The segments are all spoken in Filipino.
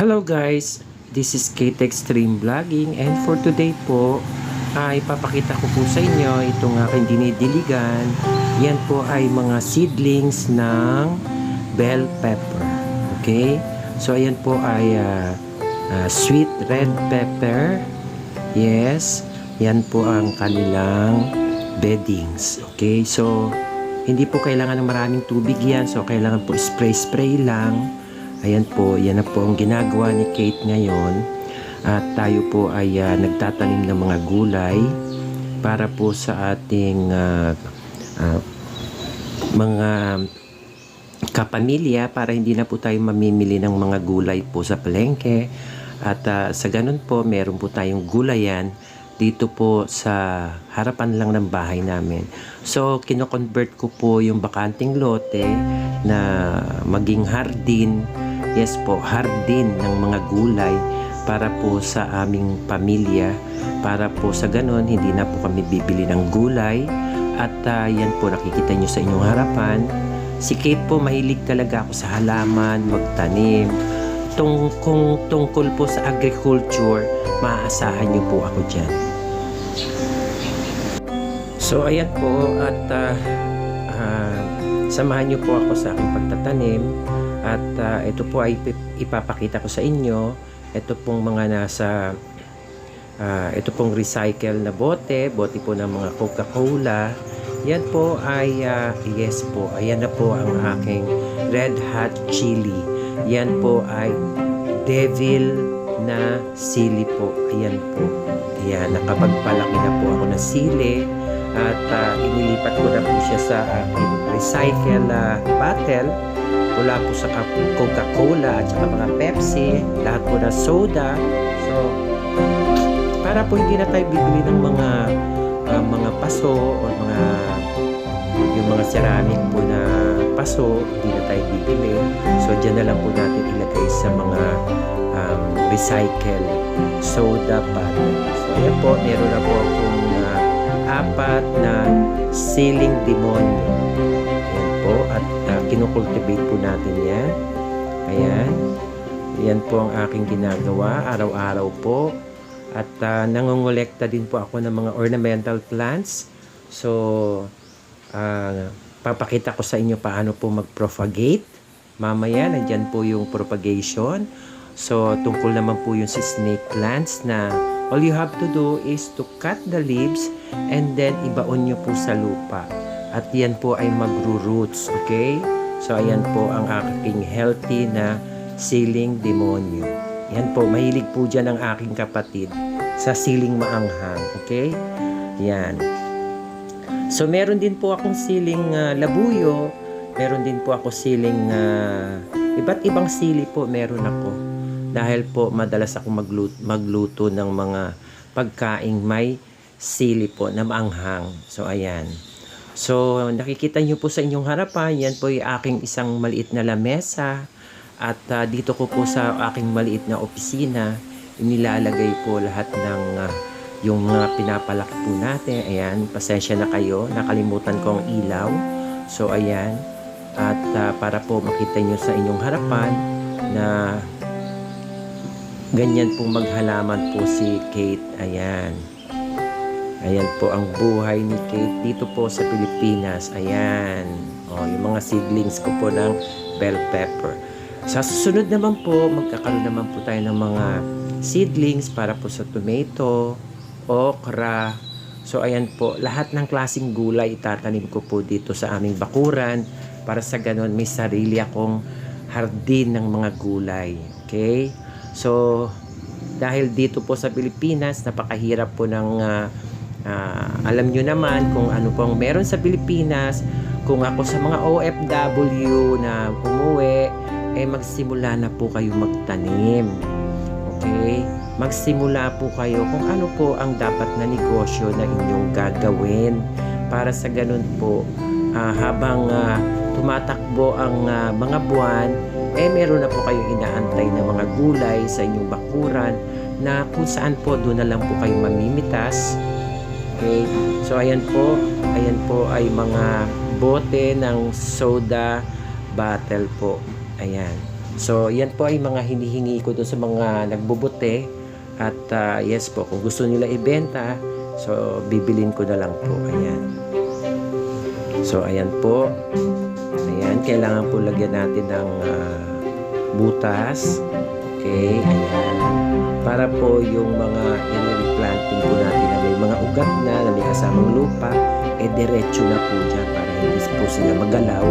Hello guys, this is Kate Extreme Vlogging, and for today po ay papakita ko po sa inyo itong aking dinidiligan. Yan po ay mga seedlings ng bell pepper. Okay? So ayan po ay sweet red pepper. Yes, yan po ang kanilang beddings. Okay? So hindi po kailangan ng maraming tubig yan. So kailangan po spray lang. Ayan po, yan na po ang ginagawa ni Kate ngayon. At tayo po ay nagtatanim ng mga gulay para po sa ating mga kapamilya, para hindi na po tayo mamimili ng mga gulay po sa palengke. At sa ganun po, meron po tayong gulayan dito po sa harapan lang ng bahay namin. So, kino-convert ko po yung bakanting lote na maging hardin. Yes po, hardin ng mga gulay para po sa aming pamilya. Para po sa ganun, hindi na po kami bibili ng gulay. At yan po, nakikita nyo sa inyong harapan. Si Kate po, mahilig talaga ako sa halaman, magtanim. Kung tungkol po sa agriculture, maaasahan nyo po ako dyan. So, ayan po, at samahan nyo po ako sa aking pagtatanim. At ito po ay ipapakita ko sa inyo. Ito pong mga nasa ito pong recycle na bote po ng mga Coca-Cola. Yan po ay yes po, ayan na po ang aking red hot chili. Yan po ay devil na sili po. Ayan po. Ayan, nakapagpalaki na po ako ng sili. At inilipat ko na po siya sa aking recycle bottle. Wala po sa Coca-Cola at saka mga Pepsi, lahat po na soda. So, para po hindi na tayo bibili ng mga paso o yung mga ceramic po na paso, hindi na tayo bibili. So, dyan na lang po natin ilagay sa mga recycle soda bottle. So, ayan po, meron na po akong apat na siling demonyo. Ayan po, at kinukultivate po natin yan. Ayan. Yan po ang aking ginagawa araw-araw po. At nangongolekta din po ako ng mga ornamental plants. So, papakita ko sa inyo paano po mag-propagate. Mamaya, nandyan po yung propagation. So, tungkol naman po yung si snake plants na all you have to do is to cut the leaves and then ibaon nyo po sa lupa. At yan po ay magro-roots, okay? So, ayan po ang aking healthy na siling demonyo. Yan po, mahilig po dyan ang aking kapatid sa siling maanghang, okay? Yan. So, meron din po akong siling labuyo. Meron din po ako siling iba't ibang sili po meron ako. Dahil po, madalas ako magluto ng mga pagkaing may sili po na maanghang. So, ayan. So, nakikita nyo po sa inyong harapan, yan po yung aking isang maliit na lamesa. At dito ko po sa aking maliit na opisina, inilalagay po lahat ng yung pinapalaki po natin. Ayan, pasensya na kayo, nakalimutan ko ang ilaw. So, ayan. At para po makita nyo sa inyong harapan na ganyan po maghalaman po si Kate. Ayan. Ayan po ang buhay ni Kate dito po sa Pilipinas. Ayan. O, yung mga seedlings ko po ng bell pepper. Sa susunod naman po, magkakaroon naman po tayo ng mga seedlings para po sa tomato, okra. So, ayan po. Lahat ng klaseng gulay itatanim ko po dito sa aming bakuran para sa ganon may sarili akong hardin ng mga gulay. Okay? So, dahil dito po sa Pilipinas, napakahirap po ng alam nyo naman kung ano pong meron sa Pilipinas. Kung ako sa mga OFW na umuwi, magsimula na po kayo magtanim. Okay? Magsimula po kayo kung ano po ang dapat na negosyo na inyong gagawin. Para sa ganun po, habang tumatakbo ang mga buwan, meron na po kayong inaantay na mga gulay sa inyong bakuran na kung saan po doon na lang po kayo mamimitas. Okay? So, ayan po ay mga bote ng soda bottle po. Ayan. So, yan po ay mga hinihingi ko doon sa mga nagbubuti. At yes po, kung gusto nila ibenta, so bibilin ko na lang po. Ayan. So, ayan po. Ayan, kailangan po lagyan natin ng butas. Okay, ayan. Para po yung mga planting po natin na may mga ugat na may kasamang lupa, diretso na po dyan para hindi po sila magalaw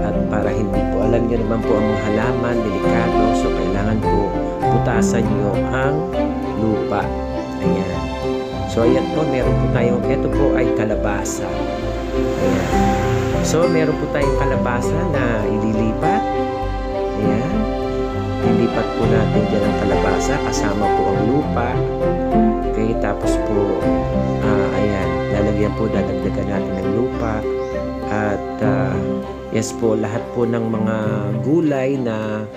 at para hindi po, alam nyo naman po ang mga halaman, delikado, so kailangan po butasan nyo ang lupa. Ayan. So, ayan po, meron po tayong, ito po ay kalabasa. Ayan. So, meron po tayong kalabasa na ililipat. Ayan. Ilipat po natin dyan ang kalabasa kasama po ang lupa. Okay, tapos po ayan, lalagyan po, dadagdagan natin ng lupa. At yes po, lahat po ng mga gulay na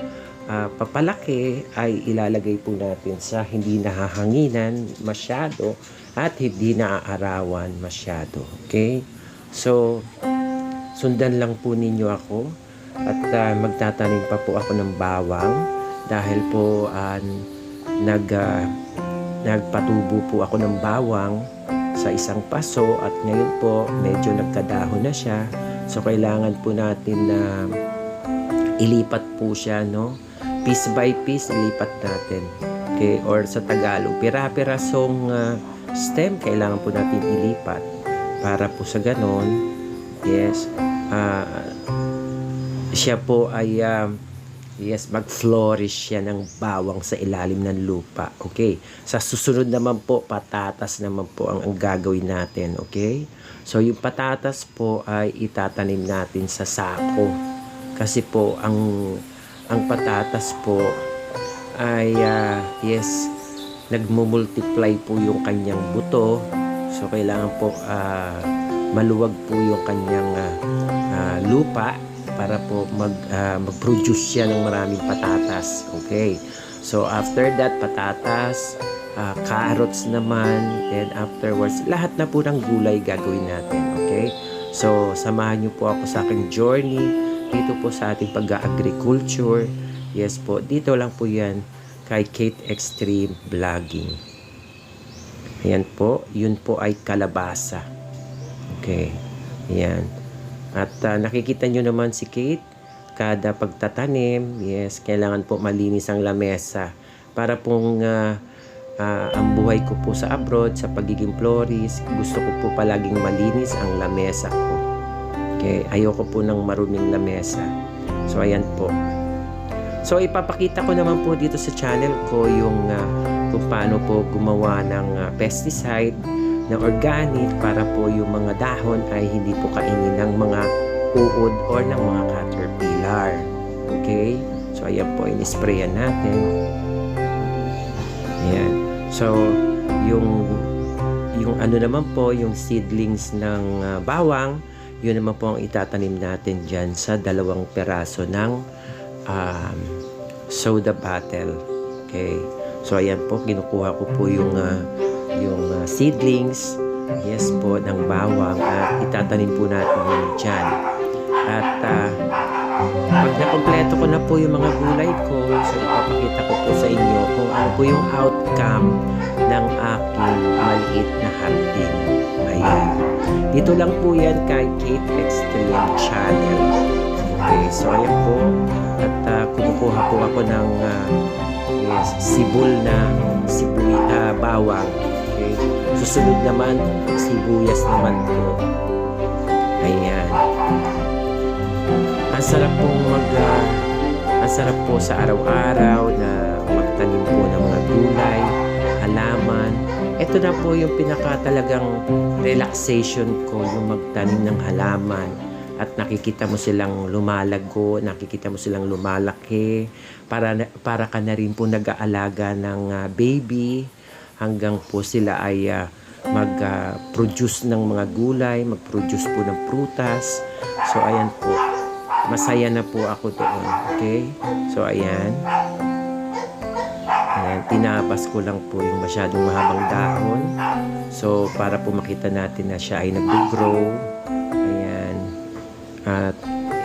papalaki ay ilalagay po natin sa hindi nahahanginan masyado at hindi naaarawan masyado. Okay? So, sundan lang po ninyo ako at magtatanim pa po ako ng bawang dahil po nagpatubo po ako ng bawang sa isang paso at ngayon po medyo nagkadahon na siya. So, kailangan po natin na ilipat po siya, no? Piece by piece, ilipat natin. Okay? Or sa Tagalog, pira-pirasong stem, kailangan po natin ilipat para po sa ganon, yes, siya po ay yes, mag-flourish siya ng bawang sa ilalim ng lupa. Okay? Sa susunod naman po, patatas naman po ang gagawin natin. Okay? So, yung patatas po ay itatanim natin sa sako. Kasi po, ang patatas po ay, yes, nagmumultiply po yung kanyang buto. So, kailangan po maluwag po yung kanyang lupa para po mag-produce siya ng maraming patatas. Okay. So, after that, patatas, carrots naman, then afterwards, lahat na po ng gulay gagawin natin. Okay. So, samahan niyo po ako sa aking journey dito po sa ating pag-agriculture. Yes po, dito lang po yan kay Kate Extreme Vlogging. Ayan po, yun po ay kalabasa. Okay. Ayan. At nakikita nyo naman si Kate, kada pagtatanim, yes, kailangan po malinis ang lamesa. Para pong ang buhay ko po sa abroad, sa pagiging florist, gusto ko po palaging malinis ang lamesa ko. Okay, ayoko po ng maruming lamesa. So, ayan po. So, ipapakita ko naman po dito sa channel ko yung kung paano po gumawa ng pesticide na organic para po yung mga dahon ay hindi po kainin ng mga uod or ng mga caterpillar. Okay? So, ayan po, in-sprayan natin. Ayan. So, yung ano naman po, yung seedlings ng bawang, yun naman po ang itatanim natin dyan sa 2 peraso ng soda bottle. Okay? So, ayan po, kinukuha ko po yung seedlings, yes po, ng bawang at itatanim po natin yun dyan. At pag nakompleto ko na po yung mga gulay ko, so ipapakita ko po sa inyo kung ano po yung outcome ng aking maliit na hardin. Ayan. Dito lang po yan kay Kate Extreme Channel. Okay, so ayan po. At kumukuha po ako ng yes, sibol na bawang. Okay. Susunod naman, sibuyas naman po. Ayan. Ang sarap po sa araw-araw na magtanim po ng mga gulay, halaman. Ito na po yung talagang relaxation ko, yung magtanim ng halaman. At nakikita mo silang lumalago, nakikita mo silang lumalaki. Para ka na rin po nag-aalaga ng baby hanggang po sila ay mag-produce ng mga gulay, mag-produce po ng prutas. So, ayan po. Masaya na po ako doon. Okay? So, ayan. Ayan. Tinabas ko lang po yung masyadong mahabang dahon. So, para po makita natin na siya ay nag-grow. Ayan. At,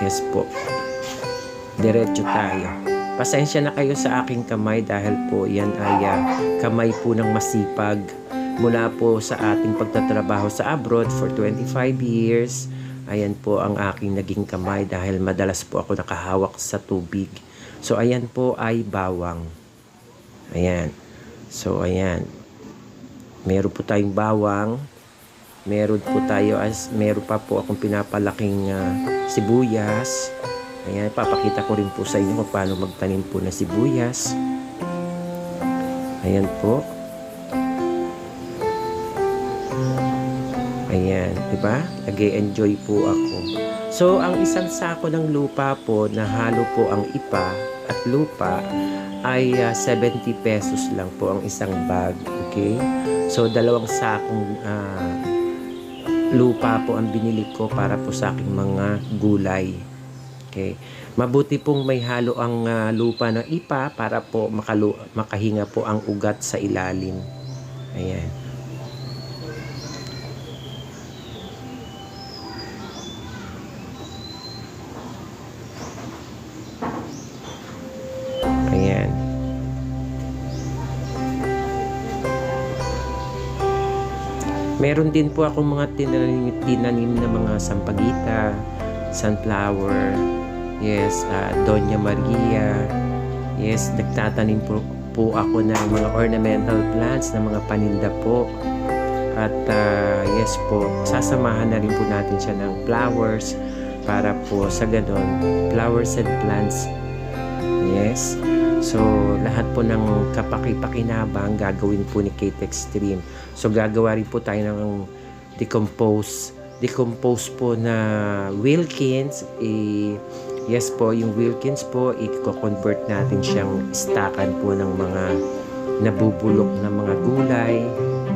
yes po. Diretso tayo. Pasensya na kayo sa aking kamay dahil po yan ay kamay po ng masipag. Mula po sa ating pagtatrabaho sa abroad for 25 years, ayan po ang aking naging kamay dahil madalas po ako nakahawak sa tubig. So ayan po ay bawang. Ayan. So ayan. Meron po tayong bawang. Meron pa po akong pinapalaking sibuyas. Ayan, papakita ko rin po sa inyo kung paano magtanim po ng sibuyas. Ayan po. Ayan, diba? Nag-enjoy po ako. So, ang isang sako ng lupa po, na halo po ang ipa at lupa, ay 70 pesos lang po ang isang bag. Okay? So, 2 sakong lupa po ang binili ko para po sa aking mga gulay. Okay. Mabuti pong may halo ang lupa ng ipa para po makahinga po ang ugat sa ilalim. Ayan. Ayan. Meron din po akong mga tinanim na mga sampagita, sunflower, yes, Doña Maria. Yes, nagtatanim po ako ng mga ornamental plants, ng mga paninda po. At yes po, sasamahan na rin po natin siya ng flowers para po sa ganon, flowers and plants. Yes. So, lahat po ng kapaki-pakinabang gagawin po ni Kate Extreme. So, gagawa rin po tayo ng decompose po na Wilkins. Yes po, yung Wilkins po, i-convert natin siyang stakan po ng mga nabubulok na mga gulay,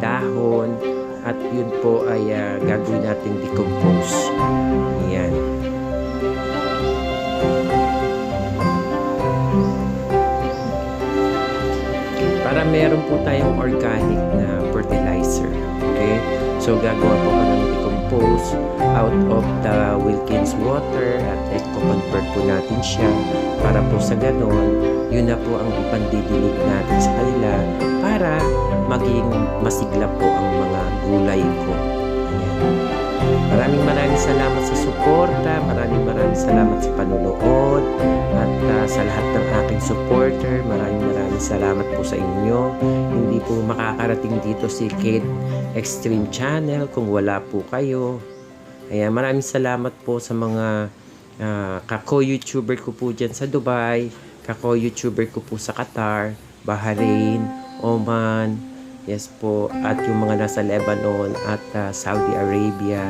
dahon, at yun po ay gagawin natin decompose. Ayan. Para meron po tayong organic na fertilizer. Okay? So, gagawa po ko ng decompose out of the Wilkins water at i-convert po natin siya para po sa ganon, yun na po ang ipandidilig natin sa kanila para maging masigla po ang mga gulay ko. Ayan. Maraming salamat sa suporta, maraming salamat sa panunood, at sa lahat ng aking supporter, maraming salamat po sa inyo. Hindi po makakarating dito si Kate Extreme Channel kung wala po kayo. Ayan, maraming salamat po sa mga kako-YouTuber ko po dyan sa Dubai, kako-YouTuber ko po sa Qatar, Bahrain, Oman, yes po, at yung mga nasa Lebanon at Saudi Arabia.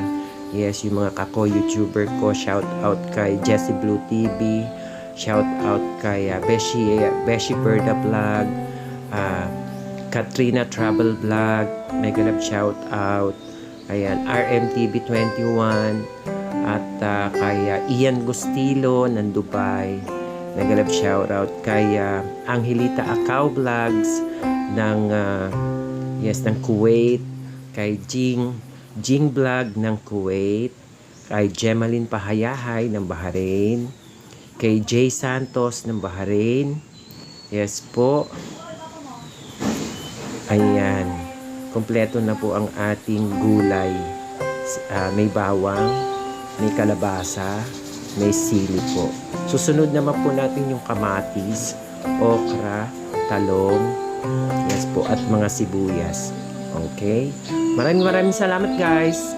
Yes, yung mga kako-YouTuber ko, shout out kay Jessie Blue TV, shout out kay Beshi Berda Vlog, Katrina Travel Vlog, mega love shout out. Ayan, RMTV21 at kay Ian Gustilo ng Dubai, mega love shout out kay Angelita Acau Vlogs ng ng Kuwait, kay Jing Vlog ng Kuwait, kay Gemaline Pahayahay ng Bahrain, kay Jay Santos ng Bahrain. Yes po. Ayan. Kompleto na po ang ating gulay. May bawang, may kalabasa, may sili po. Susunod naman po natin yung kamatis, okra, talong, yes po, at mga sibuyas. Okay? Maraming salamat guys.